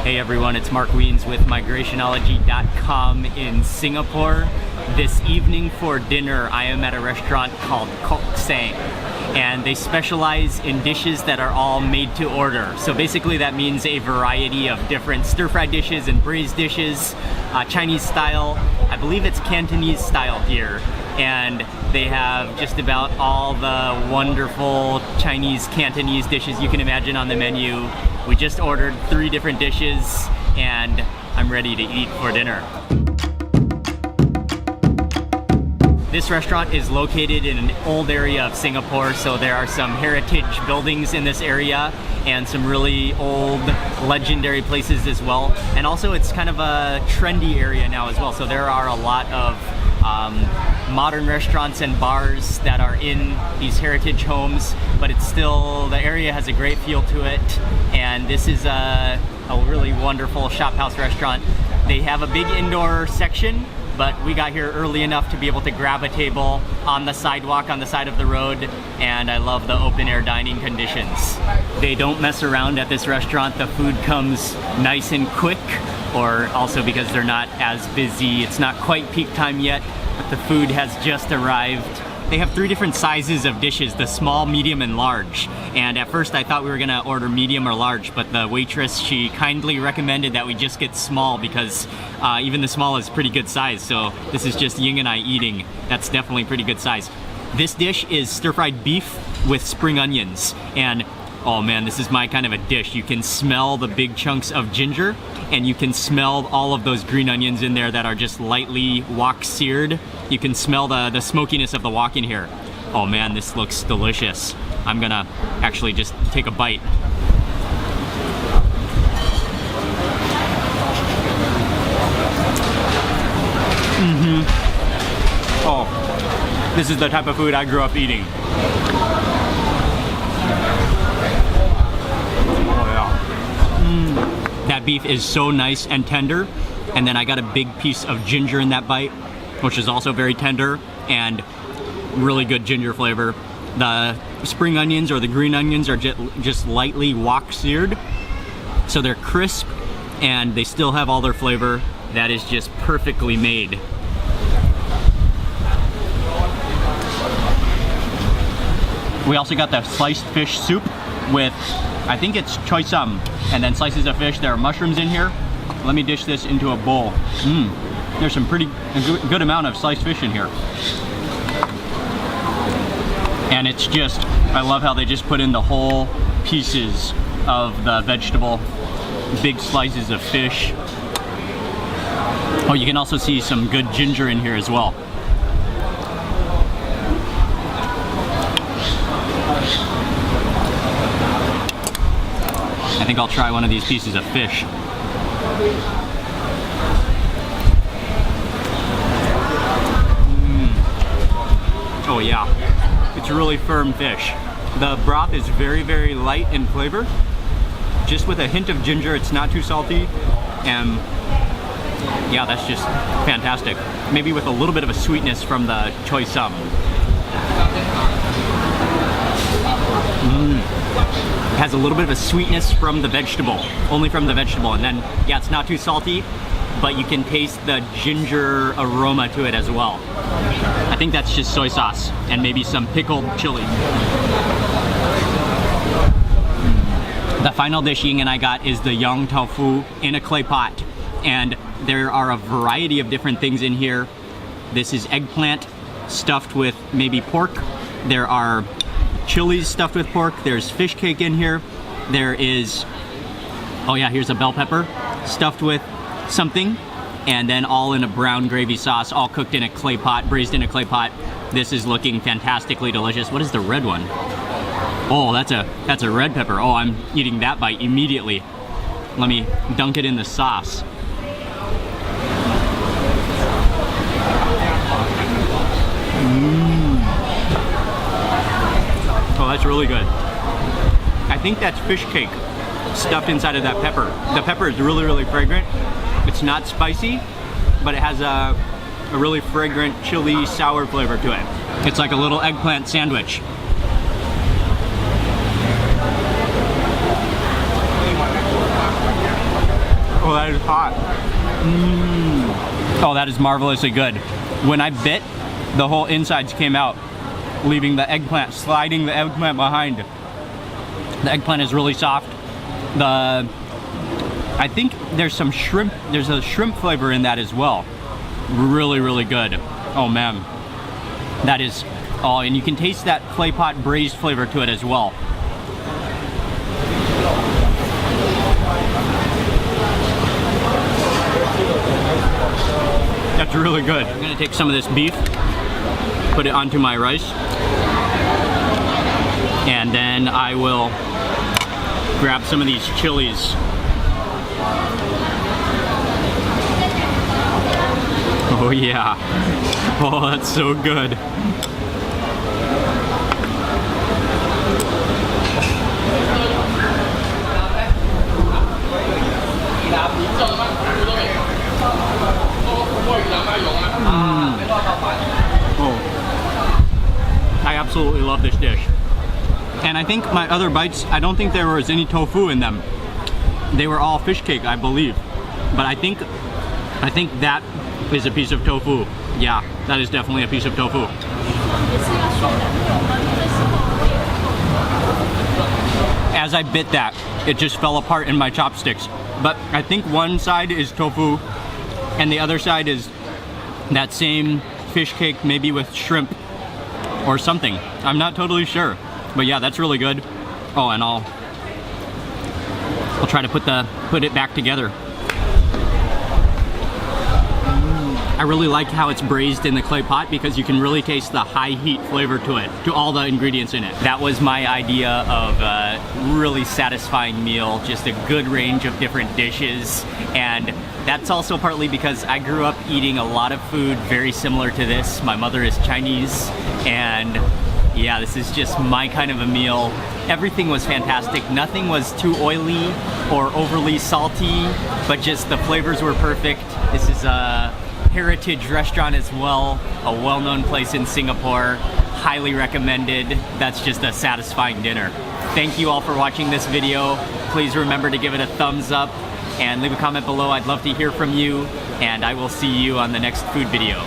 Hey everyone, it's Mark Wiens with migrationology.com in Singapore. This evening for dinner, I am at a restaurant called Kok Sen, and they specialize in dishes that are all made to order. So basically that means a variety of different stir-fried dishes and braised dishes, Chinese style. I believe it's Cantonese style here, and they have just about all the wonderful Chinese Cantonese dishes you can imagine on the menu. We just ordered 3 different dishes, and I'm ready to eat for dinner. This restaurant is located in an old area of Singapore, so there are some heritage buildings in this area and some really old legendary places as well. And also it's kind of a trendy area now as well, so there are a lot of modern restaurants and bars that are in these heritage homes, but it's still, the area has a great feel to it, and this is a really wonderful shop house restaurant. They have a big indoor section, but we got here early enough to be able to grab a table on the sidewalk on the side of the road, and I love the open air dining conditions. They don't mess around at this restaurant. The food comes nice and quick, or also because they're not as busy. It's not quite peak time yet, but the food has just arrived. They have 3 different sizes of dishes, the small, medium, and large. And at first I thought we were gonna order medium or large, but the waitress, she kindly recommended that we just get small because even the small is pretty good size. So this is just Ying and I eating. That's definitely pretty good size. This dish is stir-fried beef with spring onions. And oh man, this is my kind of a dish. You can smell the big chunks of ginger, and you can smell all of those green onions in there that are just lightly wok seared. You can smell the smokiness of the wok in here. Oh man, this looks delicious. I'm gonna actually just take a bite. Oh, this is the type of food I grew up eating. That beef is so nice and tender, and then I got a big piece of ginger in that bite, which is also very tender and really good ginger flavor. The spring onions or the green onions are just lightly wok seared, so they're crisp and they still have all their flavor. That is just perfectly made. We also got the sliced fish soup with, I think it's choy sum, and then slices of fish. There are mushrooms in here. Let me dish this into a bowl. There's some a good amount of sliced fish in here. And it's just, I love how they just put in the whole pieces of the vegetable, big slices of fish. Oh, you can also see some good ginger in here as well. I think I'll try one of these pieces of fish. Oh yeah, it's really firm fish. The broth is very, very light in flavor. Just with a hint of ginger, it's not too salty. And yeah, that's just fantastic. Maybe with a little bit of a sweetness from the choy sum. It has a little bit of a sweetness from the vegetable, only from the vegetable, and then yeah, it's not too salty, but you can taste the ginger aroma to it as well. I think that's just soy sauce and maybe some pickled chili. The final dish Ying and I got is the yang tofu in a clay pot, and there are a variety of different things in here. This is eggplant stuffed with maybe pork. There are chilies stuffed with pork. There's fish cake in here. There is, oh yeah, here's a bell pepper stuffed with something, and then all in a brown gravy sauce, all cooked in a clay pot, braised in a clay pot. This is looking fantastically delicious. What is the red one? Oh, that's a red pepper. Oh, I'm eating that bite immediately. Let me dunk it in the sauce. Oh, that's really good. I think that's fish cake stuffed inside of that pepper. The pepper is really, really fragrant. It's not spicy, but it has a really fragrant chili sour flavor to it. It's like a little eggplant sandwich. Oh, that is hot. Oh, that is marvelously good. When I bit, the whole insides came out, leaving the eggplant, sliding the eggplant behind. The eggplant is really soft. I think there's some shrimp, there's a shrimp flavor in that as well. Really, really good. Oh man. That is, oh, and you can taste that clay pot braised flavor to it as well. That's really good. I'm gonna take some of this beef, put it onto my rice, and then I will grab some of these chilies. Oh yeah. Oh, that's so good. Oh, I absolutely love this dish. And I think my other bites, I don't think there was any tofu in them. They were all fish cake, I believe. But I think that is a piece of tofu. Yeah, that is definitely a piece of tofu. As I bit that, it just fell apart in my chopsticks. But I think one side is tofu and the other side is that same fish cake, maybe with shrimp or something. I'm not totally sure. But yeah, that's really good. Oh, and I'll try to put it back together. I really like how it's braised in the clay pot because you can really taste the high heat flavor to it, to all the ingredients in it. That was my idea of a really satisfying meal, just a good range of different dishes. And that's also partly because I grew up eating a lot of food very similar to this. My mother is Chinese, and yeah, this is just my kind of a meal. Everything was fantastic. Nothing was too oily or overly salty, but just the flavors were perfect. This is a heritage restaurant as well, a well-known place in Singapore. Highly recommended. That's just a satisfying dinner. Thank you all for watching this video. Please remember to give it a thumbs up and leave a comment below. I'd love to hear from you, and I will see you on the next food video.